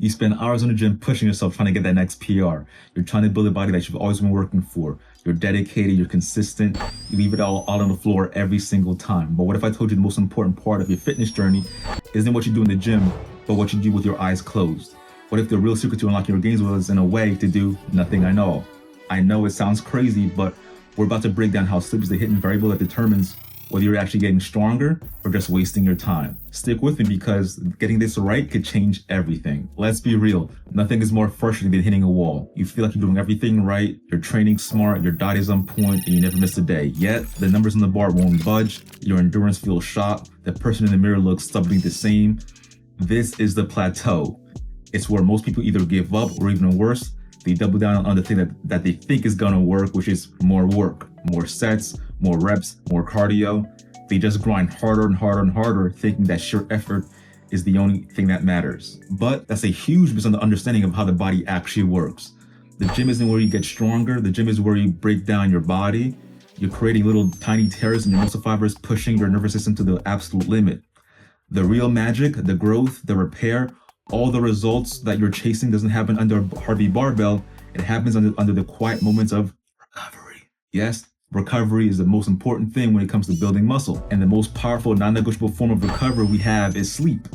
You spend hours in the gym pushing yourself, trying to get that next PR. You're trying to build a body that you've always been working for. You're dedicated, you're consistent, you leave it all on the floor every single time. But what if I told you the most important part of your fitness journey isn't what you do in the gym, but what you do with your eyes closed? What if the real secret to unlocking your gains was in a way to do nothing at all? I know it sounds crazy, but we're about to break down how sleep is the hidden variable that determines whether you're actually getting stronger or just wasting your time. Stick with me because getting this right could change everything. Let's be real, nothing is more frustrating than hitting a wall. You feel like you're doing everything right, you're training smart, your diet is on point, and you never miss a day. Yet, the numbers on the bar won't budge, your endurance feels shot, the person in the mirror looks stubbornly the same. This is the plateau. It's where most people either give up or even worse, they double down on the thing that they think is gonna work, which is more work, more sets, more reps, more cardio. They just grind harder and harder and harder, thinking that sheer effort is the only thing that matters. But that's a huge misunderstanding of how the body actually works. The gym isn't where you get stronger, the gym is where you break down your body. You're creating little tiny tears in your muscle fibers, pushing your nervous system to the absolute limit. The real magic, the growth, the repair, all the results that you're chasing doesn't happen under a Harvey barbell. It happens under the quiet moments of recovery. Yes, recovery is the most important thing when it comes to building muscle. And the most powerful, non-negotiable form of recovery we have is sleep.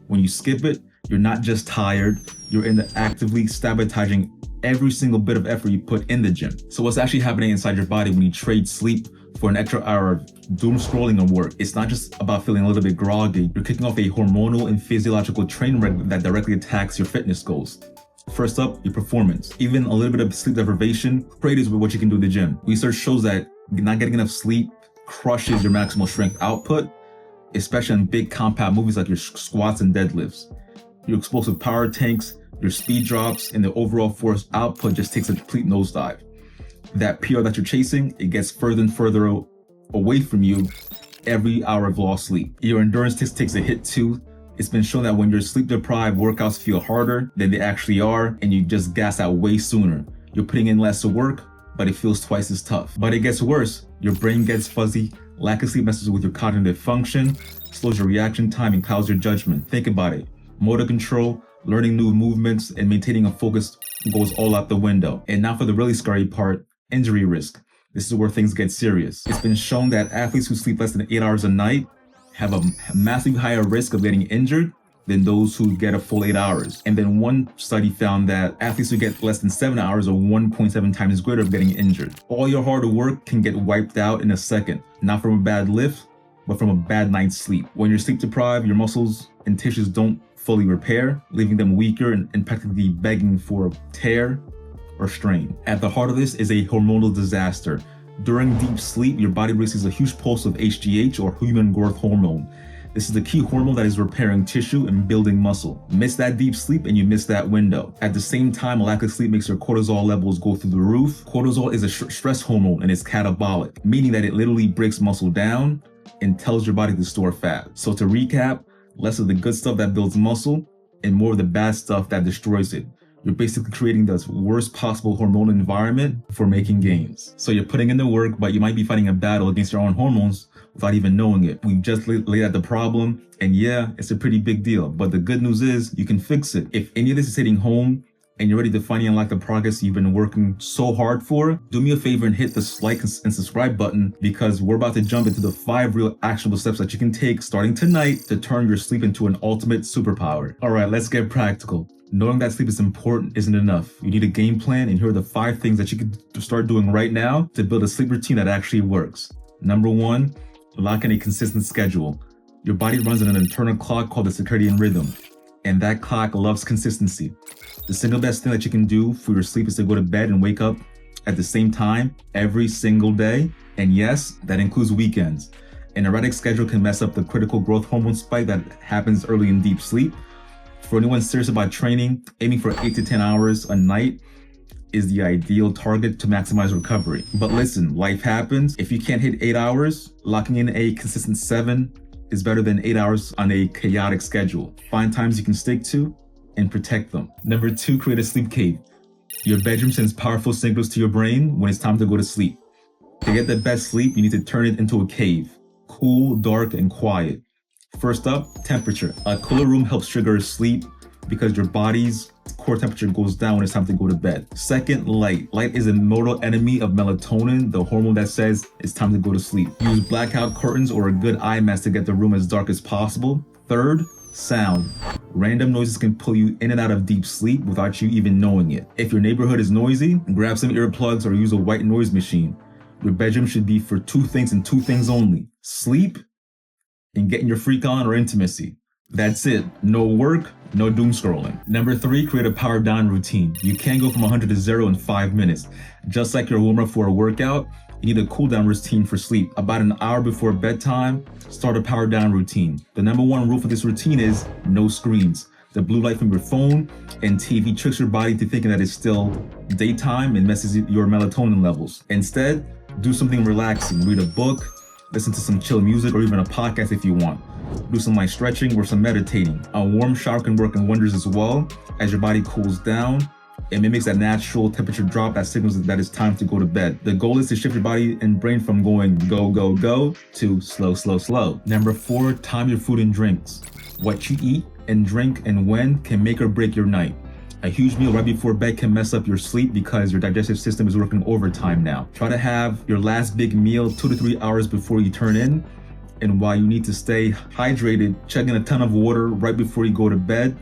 When you skip it, you're not just tired, you're actively sabotaging every single bit of effort you put in the gym. So what's actually happening inside your body when you trade sleep for an extra hour of doom scrolling and work? It's not just about feeling a little bit groggy. You're kicking off a hormonal and physiological train wreck that directly attacks your fitness goals. First up, your performance. Even a little bit of sleep deprivation craters with what you can do in the gym. Research shows that not getting enough sleep crushes your maximal strength output, especially in big compact movements like your squats and deadlifts. Your explosive power tanks, your speed drops, and the overall force output just takes a complete nosedive. That PR that you're chasing, it gets further and further away from you every hour of lost sleep. Your endurance takes a hit too. It's been shown that when you're sleep deprived, workouts feel harder than they actually are, and you just gas out way sooner. You're putting in less work, but it feels twice as tough. But it gets worse. Your brain gets fuzzy, lack of sleep messes with your cognitive function, slows your reaction time, and clouds your judgment. Think about it. Motor control, learning new movements, and maintaining a focus goes all out the window. And now for the really scary part, injury risk. This is where things get serious. It's been shown that athletes who sleep less than 8 hours a night have a massively higher risk of getting injured than those who get a full 8 hours. And then one study found that athletes who get less than 7 hours are 1.7 times greater of getting injured. All your hard work can get wiped out in a second, not from a bad lift, but from a bad night's sleep. When you're sleep deprived, your muscles and tissues don't fully repair, leaving them weaker and practically begging for tear or strain. At the heart of this is a hormonal disaster. During deep sleep, your body releases a huge pulse of HGH, or human growth hormone. This is the key hormone that is repairing tissue and building muscle. Miss that deep sleep and you miss that window. At the same time, a lack of sleep makes your cortisol levels go through the roof. Cortisol is a stress hormone and it's catabolic, meaning that it literally breaks muscle down and tells your body to store fat. So to recap, less of the good stuff that builds muscle and more of the bad stuff that destroys it. You're basically creating the worst possible hormonal environment for making gains. So you're putting in the work, but you might be fighting a battle against your own hormones without even knowing it. We've just laid out the problem, and yeah, it's a pretty big deal. But the good news is you can fix it. If any of this is hitting home and you're ready to finally unlock the progress you've been working so hard for, do me a favor and hit the like and subscribe button, because we're about to jump into the 5 real actionable steps that you can take starting tonight to turn your sleep into an ultimate superpower. All right, let's get practical. Knowing that sleep is important isn't enough. You need a game plan, and here are the 5 things that you can start doing right now to build a sleep routine that actually works. Number 1, lock in a consistent schedule. Your body runs on an internal clock called the circadian rhythm, and that clock loves consistency. The single best thing that you can do for your sleep is to go to bed and wake up at the same time every single day. And yes, that includes weekends. An erratic schedule can mess up the critical growth hormone spike that happens early in deep sleep. For anyone serious about training, aiming for 8 to 10 hours a night is the ideal target to maximize recovery. But listen, life happens. If you can't hit 8 hours, locking in a consistent 7 is better than 8 hours on a chaotic schedule. Find times you can stick to and protect them. Number 2, create a sleep cave. Your bedroom sends powerful signals to your brain when it's time to go to sleep. To get the best sleep, you need to turn it into a cave. Cool, dark, and quiet. First up, temperature. A cooler room helps trigger sleep, because your body's core temperature goes down when it's time to go to bed. Second, light. Light is a mortal enemy of melatonin, the hormone that says it's time to go to sleep. Use blackout curtains or a good eye mask to get the room as dark as possible. Third, sound. Random noises can pull you in and out of deep sleep without you even knowing it. If your neighborhood is noisy, grab some earplugs or use a white noise machine. Your bedroom should be for two things and two things only: sleep and getting your freak on or intimacy. That's it. No work, no doom scrolling. Number 3, create a power down routine. You can't go from 100 to 0 in 5 minutes. Just like your warm up for a workout, you need a cool down routine for sleep. About an hour before bedtime, start a power down routine. The number 1 rule for this routine is no screens. The blue light from your phone and TV tricks your body into thinking that it's still daytime and messes your melatonin levels. Instead, do something relaxing. Read a book, listen to some chill music, or even a podcast if you want. Do some light stretching or some meditating. A warm shower can work in wonders as well. As your body cools down, it mimics that natural temperature drop that signals that it's time to go to bed. The goal is to shift your body and brain from going go, go, go to slow, slow, slow. Number 4, time your food and drinks. What you eat and drink and when can make or break your night. A huge meal right before bed can mess up your sleep because your digestive system is working overtime now. Try to have your last big meal 2 to 3 hours before you turn in. And while you need to stay hydrated, chugging a ton of water right before you go to bed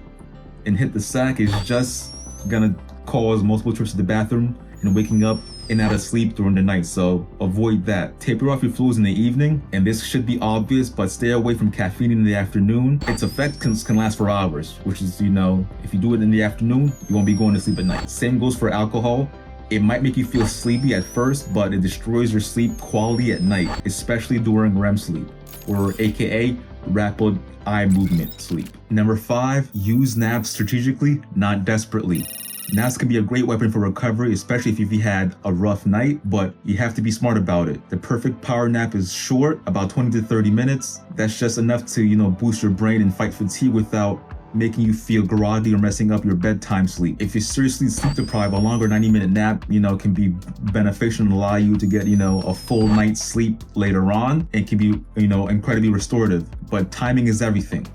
and hit the sack is just gonna cause multiple trips to the bathroom and waking up and out of sleep during the night. So avoid that. Taper off your fluids in the evening, and this should be obvious, but stay away from caffeine in the afternoon. Its effect can last for hours, which is, if you do it in the afternoon, you won't be going to sleep at night. Same goes for alcohol. It might make you feel sleepy at first, but it destroys your sleep quality at night, especially during REM sleep, or AKA rapid eye movement sleep. Number 5, use naps strategically, not desperately. Naps can be a great weapon for recovery, especially if you've had a rough night, but you have to be smart about it. The perfect power nap is short, about 20 to 30 minutes. That's just enough to, boost your brain and fight fatigue without making you feel groggy or messing up your bedtime sleep. If you're seriously sleep deprived, a longer 90-minute nap, can be beneficial and allow you to get, a full night's sleep later on, and can be, incredibly restorative. But timing is everything.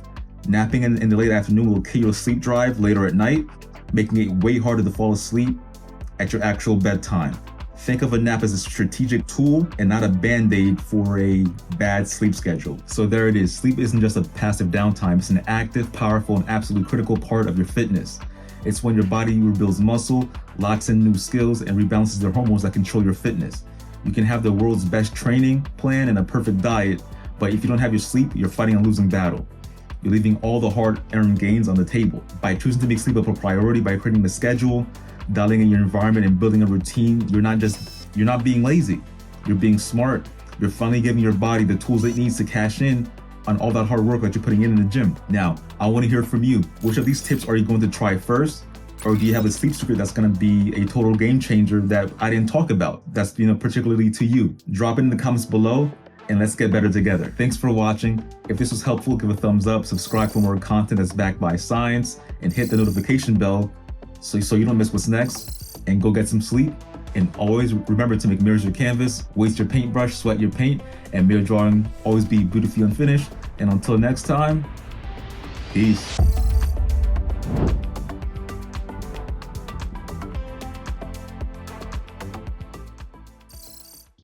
Napping in the late afternoon will kill your sleep drive later at night, making it way harder to fall asleep at your actual bedtime. Think of a nap as a strategic tool and not a band-aid for a bad sleep schedule. So there it is. Sleep isn't just a passive downtime. It's an active, powerful, and absolutely critical part of your fitness. It's when your body rebuilds muscle, locks in new skills, and rebalances the hormones that control your fitness. You can have the world's best training plan and a perfect diet, but if you don't have your sleep, you're fighting a losing battle. You're leaving all the hard-earned gains on the table. By choosing to make sleep a priority, by creating a schedule, dialing in your environment, and building a routine, you're not being lazy. You're being smart. You're finally giving your body the tools it needs to cash in on all that hard work that you're putting in the gym. Now, I want to hear from you. Which of these tips are you going to try first? Or do you have a sleep secret that's going to be a total game changer that I didn't talk about? That's, particularly to you. Drop it in the comments below, and let's get better together. Thanks for watching. If this was helpful, give a thumbs up, subscribe for more content that's backed by science, and hit the notification bell so you don't miss what's next, and go get some sleep. And always remember to make mirrors your canvas, waste your paintbrush, sweat your paint, and mirror drawing always be beautifully unfinished. And until next time, peace.